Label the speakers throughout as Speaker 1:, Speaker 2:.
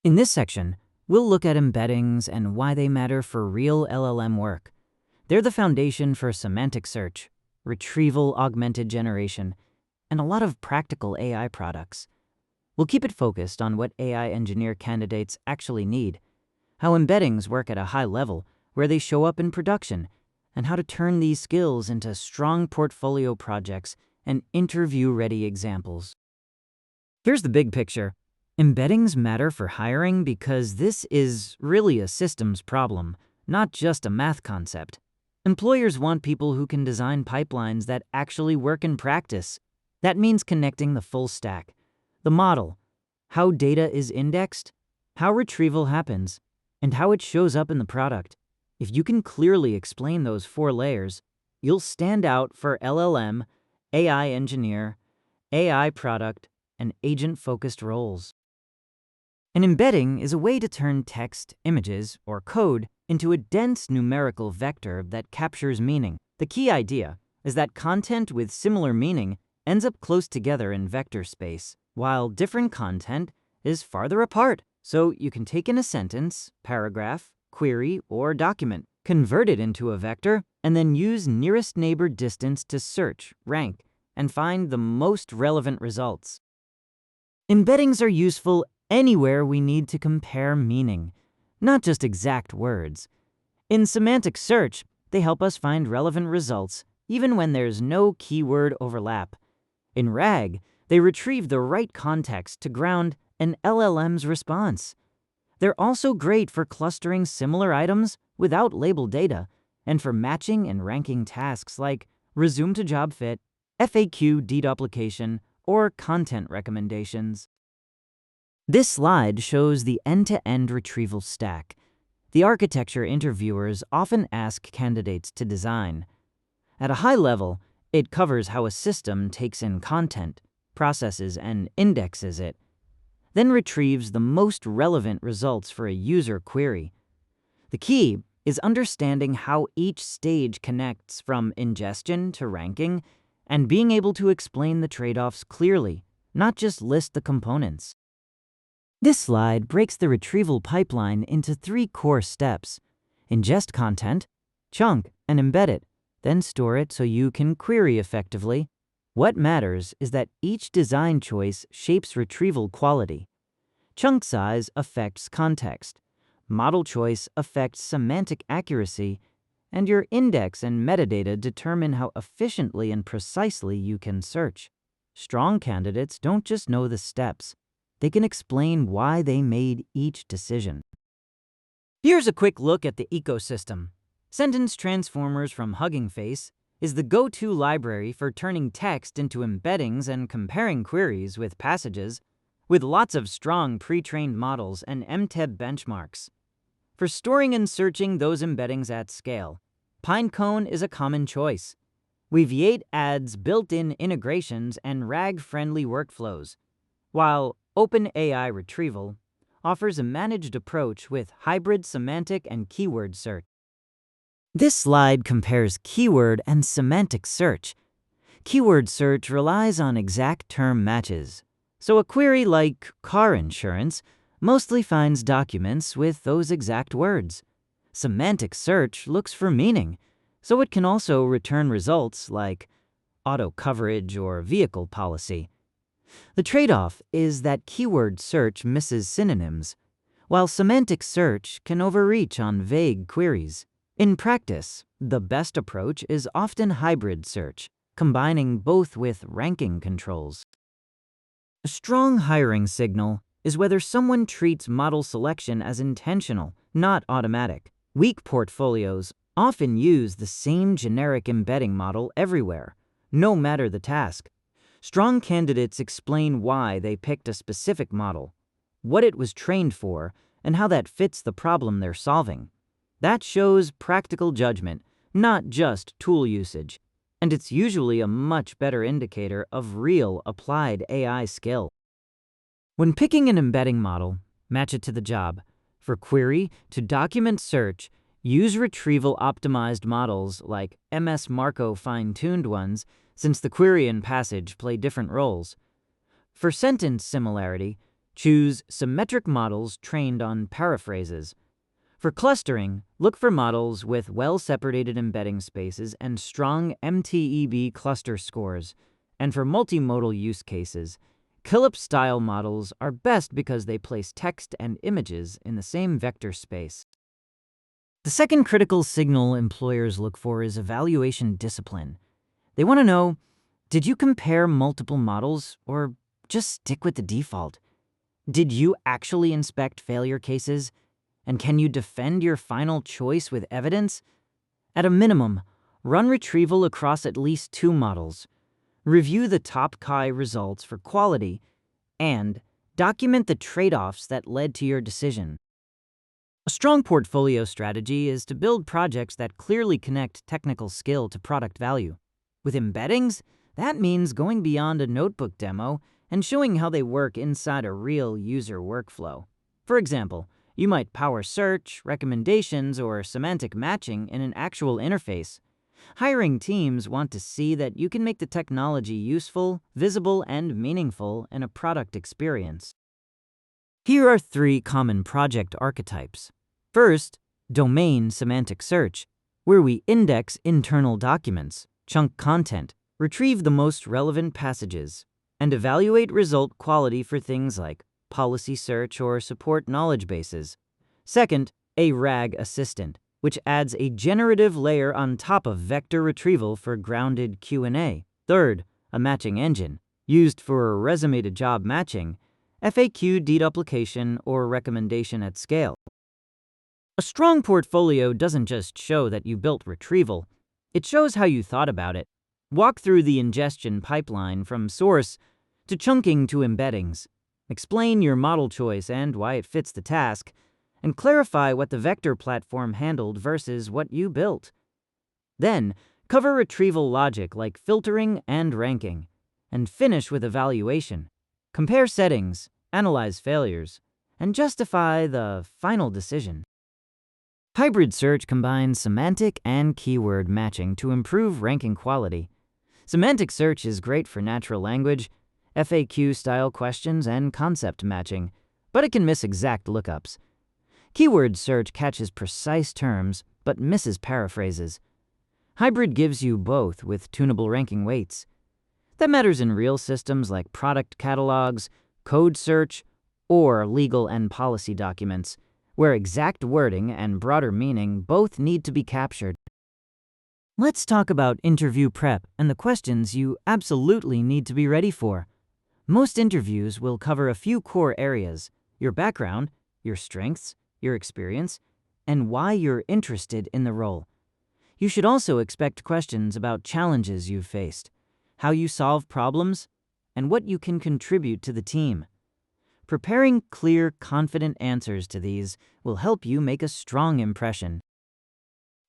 Speaker 1: In this section, we'll look at embeddings and why they matter for real LLM work. They're the foundation for semantic search, retrieval augmented generation, and a lot of practical AI products. We'll keep it focused on what AI engineer candidates actually need, how embeddings work at a high level, where they show up in production, and how to turn these skills into strong portfolio projects and interview-ready examples. Here's the big picture. Embeddings matter for hiring because this is really a systems problem, not just a math concept. Employers want people who can design pipelines that actually work in practice. That means connecting the full stack. The model, how data is indexed, how retrieval happens, and how it shows up in the product. If you can clearly explain those 4 layers, you'll stand out for LLM, AI engineer, AI product, and agent-focused roles. An embedding is a way to turn text, images, or code into a dense numerical vector that captures meaning. The key idea is that content with similar meaning ends up close together in vector space, while different content is farther apart. So you can take in a sentence, paragraph, query, or document, convert it into a vector, and then use nearest neighbor distance to search, rank, and find the most relevant results. Embeddings are useful anywhere we need to compare meaning, not just exact words. In semantic search, they help us find relevant results even when there's no keyword overlap. In RAG, they retrieve the right context to ground an LLM's response. They're also great for clustering similar items without labeled data, and for matching and ranking tasks like resume to job fit, FAQ deduplication, or content recommendations. This slide shows the end-to-end retrieval stack, the architecture interviewers often ask candidates to design. At a high level, it covers how a system takes in content, processes and indexes it, then retrieves the most relevant results for a user query. The key is understanding how each stage connects from ingestion to ranking and being able to explain the trade-offs clearly, not just list the components. This slide breaks the retrieval pipeline into 3 core steps: ingest content, chunk, and embed it, then store it so you can query effectively. What matters is that each design choice shapes retrieval quality. Chunk size affects context, model choice affects semantic accuracy, and your index and metadata determine how efficiently and precisely you can search. Strong candidates don't just know the steps, they can explain why they made each decision. Here's a quick look at the ecosystem. Sentence Transformers from Hugging Face is the go-to library for turning text into embeddings and comparing queries with passages, with lots of strong pre-trained models and MTEB benchmarks. For storing and searching those embeddings at scale, Pinecone is a common choice. Weaviate adds built-in integrations and RAG-friendly workflows, while OpenAI Retrieval offers a managed approach with hybrid semantic and keyword search. This slide compares keyword and semantic search. Keyword search relies on exact term matches, so a query like car insurance mostly finds documents with those exact words. Semantic search looks for meaning, so it can also return results like auto coverage or vehicle policy. The trade-off is that keyword search misses synonyms, while semantic search can overreach on vague queries. In practice, the best approach is often hybrid search, combining both with ranking controls. A strong hiring signal is whether someone treats model selection as intentional, not automatic. Weak portfolios often use the same generic embedding model everywhere, no matter the task. Strong candidates explain why they picked a specific model, what it was trained for, and how that fits the problem they're solving. That shows practical judgment, not just tool usage, and it's usually a much better indicator of real applied AI skill. When picking an embedding model, match it to the job. For query to document search, use retrieval-optimized models like MS Marco fine-tuned ones, since the query and passage play different roles. For sentence similarity, Choose symmetric models trained on paraphrases. For clustering, look for models with well-separated embedding spaces and strong MTEB cluster scores. And for multimodal use cases, CLIP-style models are best because they place text and images in the same vector space. The second critical signal employers look for is evaluation discipline. They want to know, did you compare multiple models or just stick with the default? Did you actually inspect failure cases? And can you defend your final choice with evidence? At a minimum, run retrieval across at least 2 models. Review the top chi results for quality, and document the trade-offs that led to your decision. A strong portfolio strategy is to build projects that clearly connect technical skill to product value. With embeddings, that means going beyond a notebook demo and showing how they work inside a real user workflow. For example, you might power search, recommendations, or semantic matching in an actual interface. Hiring teams want to see that you can make the technology useful, visible, and meaningful in a product experience. Here are 3 common project archetypes. First, domain semantic search, where we index internal documents, chunk content, retrieve the most relevant passages, and evaluate result quality for things like policy search or support knowledge bases. Second, a RAG assistant, which adds a generative layer on top of vector retrieval for grounded Q&A. Third, a matching engine, used for resume-to-job matching, FAQ deduplication, or recommendation at scale. A strong portfolio doesn't just show that you built retrieval, it shows how you thought about it. Walk through the ingestion pipeline from source to chunking to embeddings. Explain your model choice and why it fits the task, and clarify what the vector platform handled versus what you built. Then, cover retrieval logic like filtering and ranking, and finish with evaluation. Compare settings, analyze failures, and justify the final decision. Hybrid search combines semantic and keyword matching to improve ranking quality. Semantic search is great for natural language, FAQ-style questions, and concept matching, but it can miss exact lookups. Keyword search catches precise terms, but misses paraphrases. Hybrid gives you both with tunable ranking weights. That matters in real systems like product catalogs, code search, or legal and policy documents, where exact wording and broader meaning both need to be captured. Let's talk about interview prep and the questions you absolutely need to be ready for. Most interviews will cover a few core areas: your background, your strengths, your experience, and why you're interested in the role. You should also expect questions about challenges you've faced, how you solve problems, and what you can contribute to the team. Preparing clear, confident answers to these will help you make a strong impression.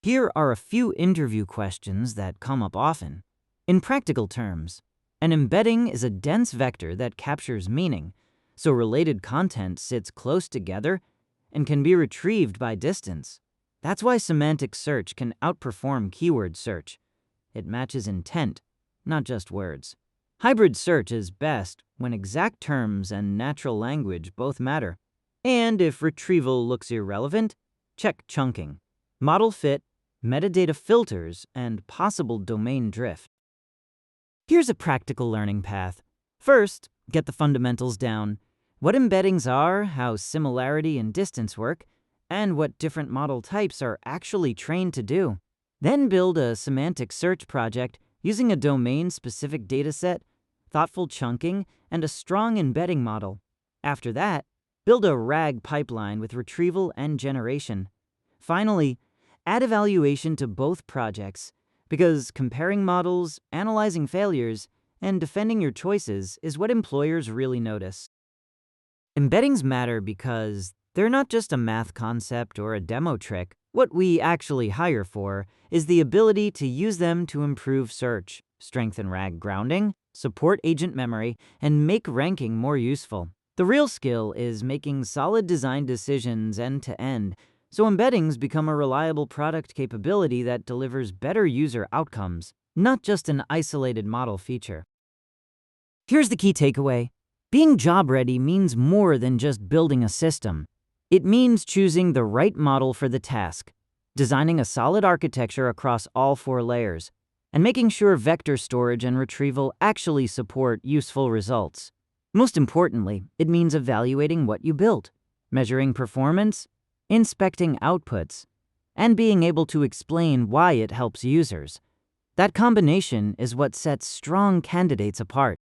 Speaker 1: Here are a few interview questions that come up often. In practical terms, an embedding is a dense vector that captures meaning, so related content sits close together and can be retrieved by distance. That's why semantic search can outperform keyword search. It matches intent, not just words. Hybrid search is best when exact terms and natural language both matter. And if retrieval looks irrelevant, check chunking, model fit, metadata filters, and possible domain drift. Here's a practical learning path. First, get the fundamentals down: what embeddings are, how similarity and distance work, and what different model types are actually trained to do. Then build a semantic search project using a domain-specific dataset, thoughtful chunking, and a strong embedding model. After that, build a RAG pipeline with retrieval and generation. Finally, add evaluation to both projects, because comparing models, analyzing failures, and defending your choices is what employers really notice. Embeddings matter because they're not just a math concept or a demo trick. What we actually hire for is the ability to use them to improve search, strengthen RAG grounding, support agent memory, and make ranking more useful. The real skill is making solid design decisions end-to-end, so embeddings become a reliable product capability that delivers better user outcomes, not just an isolated model feature. Here's the key takeaway. Being job-ready means more than just building a system. It means choosing the right model for the task, designing a solid architecture across all 4 layers, and making sure vector storage and retrieval actually support useful results. Most importantly, it means evaluating what you built, measuring performance, inspecting outputs, and being able to explain why it helps users. That combination is what sets strong candidates apart.